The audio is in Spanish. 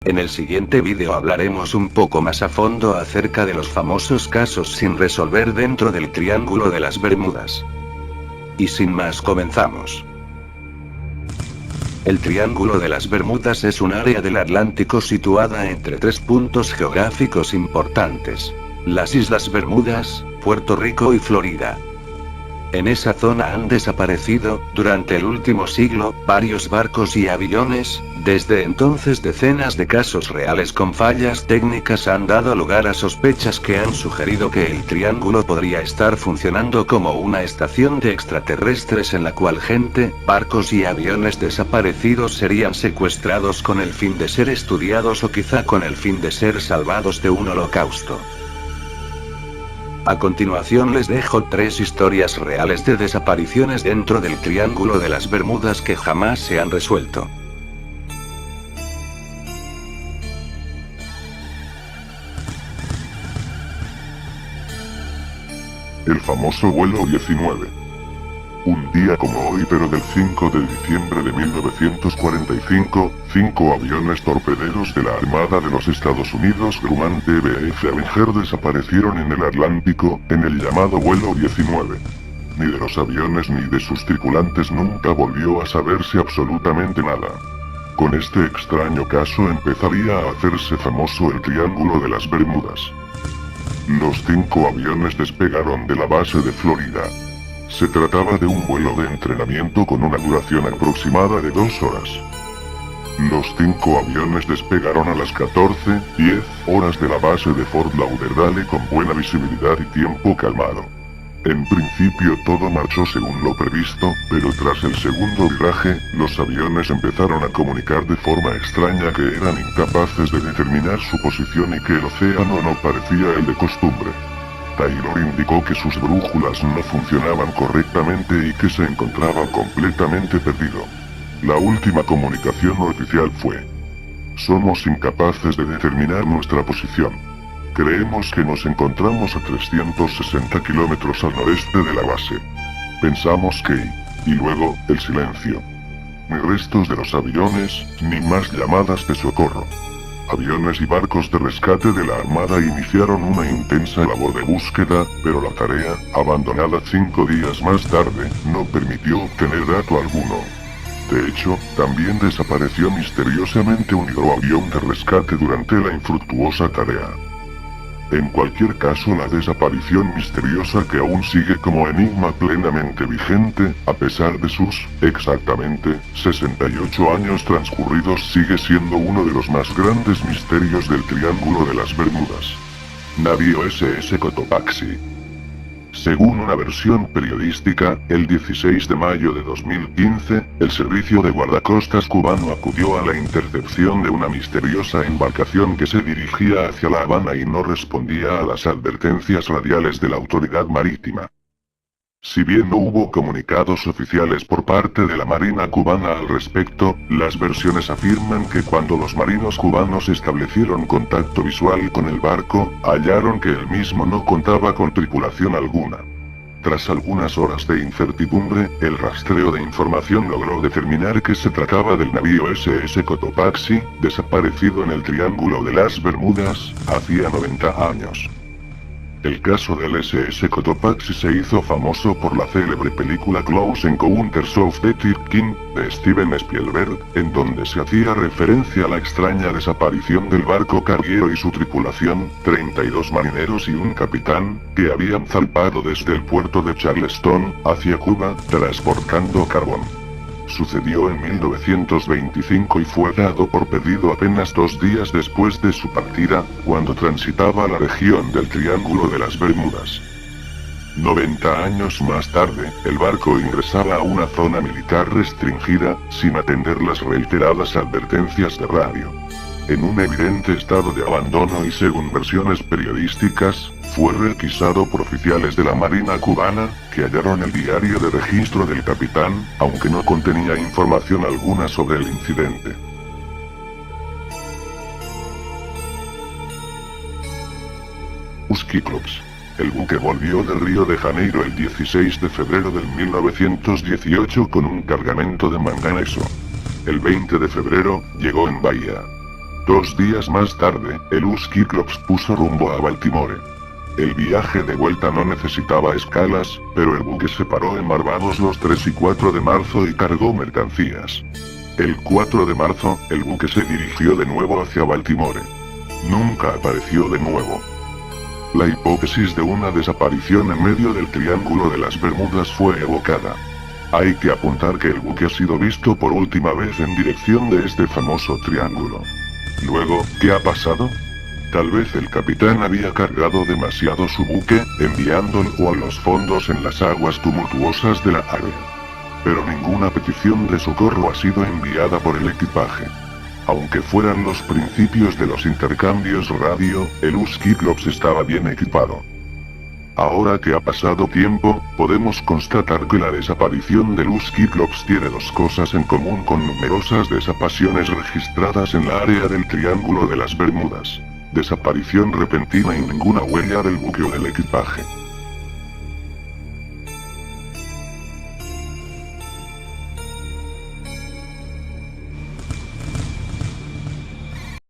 En el siguiente vídeo hablaremos un poco más a fondo acerca de los famosos casos sin resolver dentro del Triángulo de las Bermudas. Y sin más comenzamos. El Triángulo de las Bermudas es un área del Atlántico situada entre tres puntos geográficos importantes: las Islas Bermudas, Puerto Rico y Florida. En esa zona han desaparecido, durante el último siglo, varios barcos y aviones. Desde entonces decenas de casos reales con fallas técnicas han dado lugar a sospechas que han sugerido que el triángulo podría estar funcionando como una estación de extraterrestres en la cual gente, barcos y aviones desaparecidos serían secuestrados con el fin de ser estudiados o quizá con el fin de ser salvados de un holocausto. A continuación les dejo 3 historias reales de desapariciones dentro del Triángulo de las Bermudas que jamás se han resuelto. El famoso vuelo 19. Un día como hoy pero del 5 de diciembre de 1945, 5 aviones torpederos de la Armada de los Estados Unidos Grumman TBF Avenger desaparecieron en el Atlántico, en el llamado vuelo 19. Ni de los aviones ni de sus tripulantes nunca volvió a saberse absolutamente nada. Con este extraño caso empezaría a hacerse famoso el Triángulo de las Bermudas. Los 5 aviones despegaron de la base de Florida. Se trataba de un vuelo de entrenamiento con una duración aproximada de 2 horas. Los 5 aviones despegaron a las 14:10 horas de la base de Fort Lauderdale con buena visibilidad y tiempo calmado. En principio todo marchó según lo previsto, pero tras el segundo viraje, los aviones empezaron a comunicar de forma extraña que eran incapaces de determinar su posición y que el océano no parecía el de costumbre. Taylor indicó que sus brújulas no funcionaban correctamente y que se encontraba completamente perdido. La última comunicación oficial fue: somos incapaces de determinar nuestra posición. Creemos que nos encontramos a 360 kilómetros al noreste de la base. Pensamos que... Y luego, el silencio. Ni restos de los aviones, ni más llamadas de socorro. Aviones y barcos de rescate de la Armada iniciaron una intensa labor de búsqueda, pero la tarea, abandonada 5 días más tarde, no permitió obtener dato alguno. De hecho, también desapareció misteriosamente un hidroavión de rescate durante la infructuosa tarea. En cualquier caso, la desaparición misteriosa que aún sigue como enigma plenamente vigente, a pesar de sus, exactamente, 68 años transcurridos, sigue siendo uno de los más grandes misterios del Triángulo de las Bermudas. Navío SS Cotopaxi. Según una versión periodística, el 16 de mayo de 2015, el servicio de guardacostas cubano acudió a la intercepción de una misteriosa embarcación que se dirigía hacia La Habana y no respondía a las advertencias radiales de la autoridad marítima. Si bien no hubo comunicados oficiales por parte de la Marina cubana al respecto, las versiones afirman que cuando los marinos cubanos establecieron contacto visual con el barco, hallaron que el mismo no contaba con tripulación alguna. Tras algunas horas de incertidumbre, el rastreo de información logró determinar que se trataba del navío SS Cotopaxi, desaparecido en el Triángulo de las Bermudas, hacía 90 años. El caso del SS Cotopaxi se hizo famoso por la célebre película Close Encounters of the Third Kind, de Steven Spielberg, en donde se hacía referencia a la extraña desaparición del barco carguero y su tripulación, 32 marineros y un capitán, que habían zarpado desde el puerto de Charleston, hacia Cuba, transportando carbón. Sucedió en 1925 y fue dado por perdido apenas 2 días después de su partida, cuando transitaba la región del Triángulo de las Bermudas. 90 años más tarde, el barco ingresaba a una zona militar restringida, sin atender las reiteradas advertencias de radio. En un evidente estado de abandono y según versiones periodísticas, fue requisado por oficiales de la Marina cubana, que hallaron el diario de registro del capitán, aunque no contenía información alguna sobre el incidente. Cyclops. El buque volvió de Río de Janeiro el 16 de febrero del 1918 con un cargamento de manganeso. El 20 de febrero, llegó en Bahía. 2 días más tarde, el Cyclops puso rumbo a Baltimore. El viaje de vuelta no necesitaba escalas, pero el buque se paró en Barbados los 3 y 4 de marzo y cargó mercancías. El 4 de marzo, el buque se dirigió de nuevo hacia Baltimore. Nunca apareció de nuevo. La hipótesis de una desaparición en medio del Triángulo de las Bermudas fue evocada. Hay que apuntar que el buque ha sido visto por última vez en dirección de este famoso triángulo. Luego, ¿qué ha pasado? Tal vez el capitán había cargado demasiado su buque, enviándolo a los fondos en las aguas tumultuosas de la área. Pero ninguna petición de socorro ha sido enviada por el equipaje. Aunque fueran los principios de los intercambios radio, el Cyclops estaba bien equipado. Ahora que ha pasado tiempo, podemos constatar que la desaparición del Cyclops tiene dos cosas en común con numerosas desapariciones registradas en la área del Triángulo de las Bermudas. Desaparición repentina y ninguna huella del buque o del equipaje.